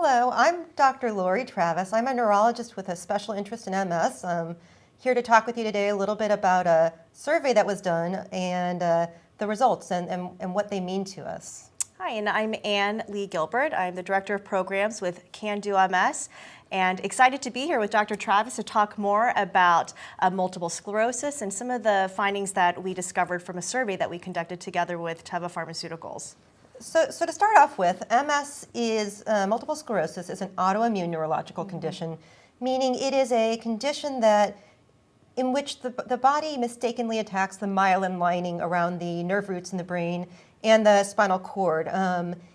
Hello, I'm Dr. Lori Travis. I'm a neurologist with a special interest in MS. I'm here to talk with you today a little bit about a survey that was done and the results and what they mean to us. Hi, and I'm Ann Lee Gilbert. I'm the Director of Programs with Can Do MS, and excited to be here with Dr. Travis to talk more about multiple sclerosis and some of the findings that we discovered from a survey that we conducted together with Teva Pharmaceuticals. So to start off with, MS is, multiple sclerosis is an autoimmune neurological condition, meaning it is a condition in which the body mistakenly attacks the myelin lining around the nerve roots in the brain and the spinal cord.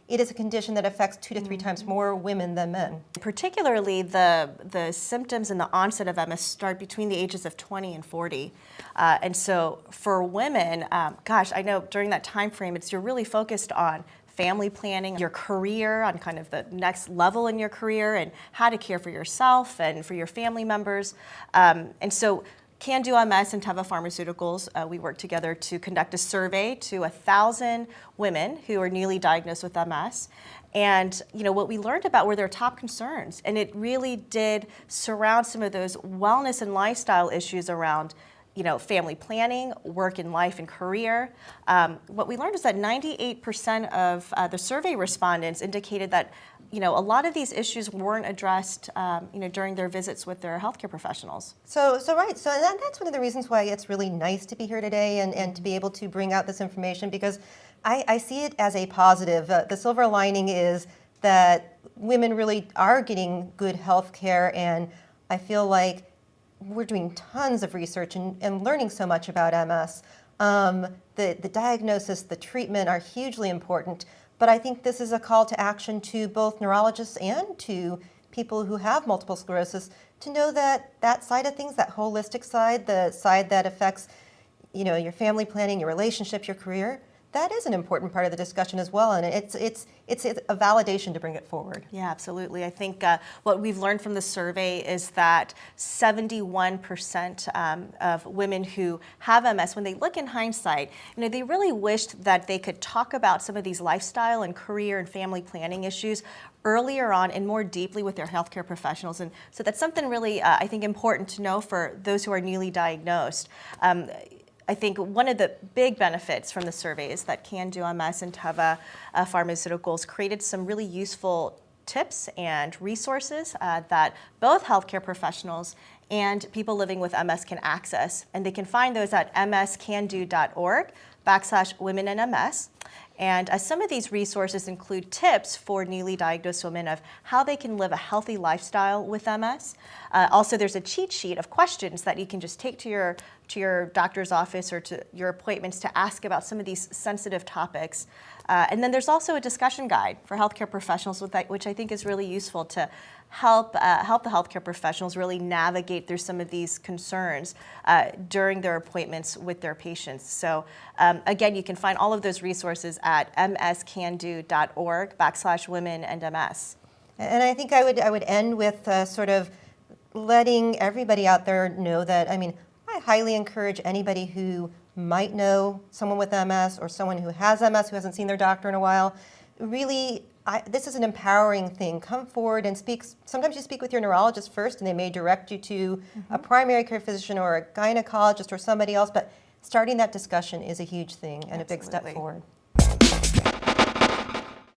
It is a condition that affects 2 to 3 times more women than men. Particularly, the symptoms and the onset of MS start between the ages of 20 and 40. And so for women, I know during that time frame, you're really focused on family planning, your career, on kind of the next level in your career, and how to care for yourself and for your family members. And so Can Do MS and Teva Pharmaceuticals, we worked together to conduct a survey to 1,000 women who are newly diagnosed with MS. And what we learned about were their top concerns. And it really did surround some of those wellness and lifestyle issues around family planning, work and life and career. What we learned is that 98% of the survey respondents indicated that a lot of these issues weren't addressed during their visits with their healthcare professionals. So that's one of the reasons why it's really nice to be here today and to be able to bring out this information, because I see it as a positive. The silver lining is that women really are getting good health care, and I feel like we're doing tons of research and learning so much about MS. The diagnosis, the treatment are hugely important, but I think this is a call to action to both neurologists and to people who have multiple sclerosis to know that side of things, that holistic side, the side that affects your family planning, your relationships, your career, that is an important part of the discussion as well, and it's a validation to bring it forward. Yeah, absolutely. I think what we've learned from the survey is that 71% of women who have MS, when they look in hindsight, they really wished that they could talk about some of these lifestyle and career and family planning issues earlier on and more deeply with their healthcare professionals. And so that's something really, I think, important to know for those who are newly diagnosed. I think one of the big benefits from the survey is that Can Do MS and Teva Pharmaceuticals created some really useful tips and resources that both healthcare professionals and people living with MS can access. And they can find those at mscando.org/women in MS. And some of these resources include tips for newly diagnosed women of how they can live a healthy lifestyle with MS. Also, there's a cheat sheet of questions that you can just take to your doctor's office or to your appointments to ask about some of these sensitive topics. And then there's also a discussion guide for healthcare professionals, which I think is really useful to help the healthcare professionals really navigate through some of these concerns during their appointments with their patients. So again, you can find all of those resources at mscando.org/women and MS. And I think I would end with sort of letting everybody out there know that, I highly encourage anybody who might know someone with MS or someone who has MS who hasn't seen their doctor in a while. Really, this is an empowering thing. Come forward and speak. Sometimes you speak with your neurologist first, and they may direct you to a primary care physician or a gynecologist or somebody else, but starting that discussion is a huge thing and a big step forward.